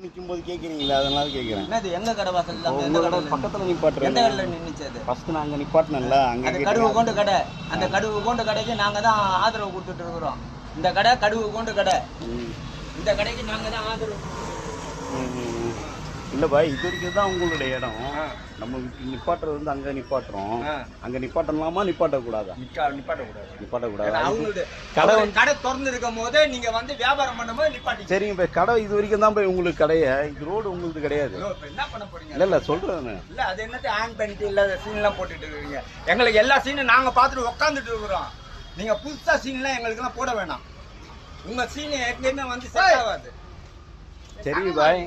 நிக்கும்போது கேக்குறீங்களா, அதனால கேக்குறேன். என்னது எங்க கடை வாசல்ல உங்க கடை பக்கத்துல நிப்பாட்டுறேன். எந்த கடையில நின்னுச்சு அது? ஃபர்ஸ்ட் நான் அங்க நிப்பாட்டினேன்ல, அங்க அது கடுவு கொண்டு கடை. அந்த கடுவு கொண்டு கடைக்கு நாங்க தான் ஆதரவு கொடுத்துட்டு இருக்கிறோம். இந்த கடை கடுவு கொண்டு கடை. இந்த கடைக்கு நாங்க தான் ஆதரவு. இல்ல பாய், இது வரைக்கும் தான் உங்களுடைய இடம். நம்ம நிப்பாட்டுறது வந்து அங்க நிப்பாட்டுறோம். அங்க நிப்பாட்டலாமா, நிப்பாட்டக்கூடாதா? நிப்பாட்டக்கூடாது. கடை திறந்து இருக்கும் போது நீங்க வந்து வியாபாரம் பண்ணும்போது நிப்பாட்டி. சரிங்க போய், கடை இது வரைக்கும் தான் போய் உங்களுக்கு கடையை, இது ரோடு உங்களுக்கு கிடையாது. என்ன பண்ண போறீங்க? இல்ல சொல்றேன். இல்ல அது என்னது ஆன் பண்ணிட்டு இல்ல சீன் எல்லாம் போட்டுட்டு இருக்கீங்க. எங்களுக்கு எல்லா சீனும் நாங்க பாத்துட்டு உட்காந்துட்டு இருக்கிறோம். நீங்க புதுசா சீன் எல்லாம் எங்களுக்கு எல்லாம் போட வேணாம். உங்க சீன் எங்கேயுமே வந்து செட் ஆகாது. சரி பாய்,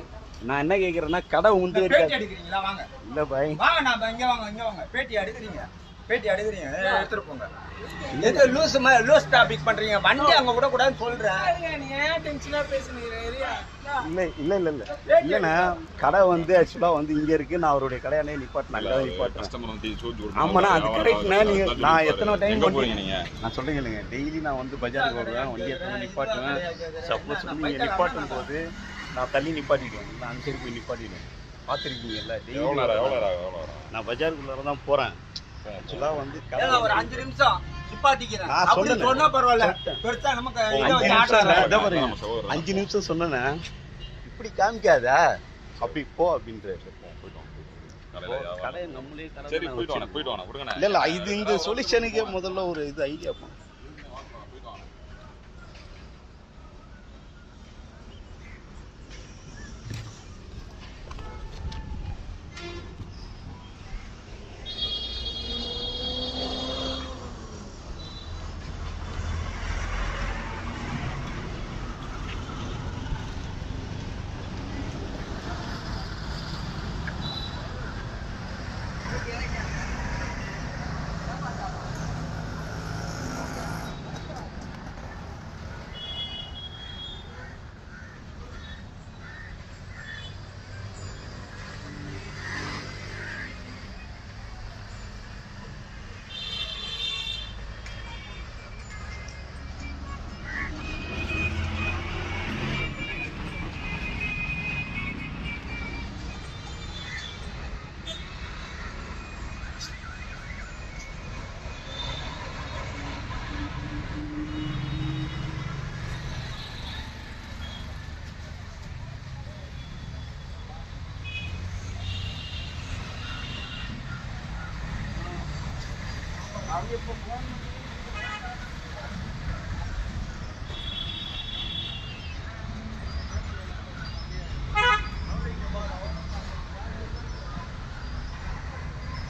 நான் என்ன கேக்குறேன்னா, கடை உந்து பேட்டி எடுக்கிறீங்களா? வாங்க. இல்ல பாய் வாங்க, நான் இங்க வாங்க. பேட்டி எடுக்கிறீங்க எடுத்துட்டு போங்க. எது லூஸ் டாபிக் பண்றீங்க? வண்டி அங்க விட கூடாதுன்னு சொல்றேன். நீங்க ஏன் டென்ஷனா பேசுறீங்க? இல்லண்ணா, கடை வந்து ஆக்சுவலா வந்து இங்க இருக்கு. நான் அவருடைய கடையானே நிப்பாட்டினேன். ஆமாண்ணா, அது கரெக்ட்ண்ணா. நான் எத்தனை டைம் நான் சொல்றேன் இல்லைங்க, டெய்லி நான் வந்து பஜாருக்கு வருவேன், வண்டி எத்தனை நிப்பாட்டுவேன். சப்போஸ் நீங்க நிப்பாட்டும் போது நான் தள்ளி நிப்பாட்டிடுவேன், நான் அந்த சைடு போய் நிப்பாட்டிடுவேன். பார்த்துருக்கீங்கல்ல, நான் பஜாருக்குள்ளார தான் போறேன். ஆக்சுவலா வந்து ஒரு 5 நிமிஷம் நிப்பாட்டிக்கிறேன். அப்படி சொன்னா பரவாயில்ல. பெருசா நமக்கு 5 நிமிஷம் சொன்னேன், இப்படி காமிக்காதா, அப்படி போ அப்படின்றாரு. கடை நம்மளே இல்ல இது இந்த சொல்யூஷனுக்கே முதல்ல ஒரு இது ஐடியா பண்ணும். அவங்க இப்போ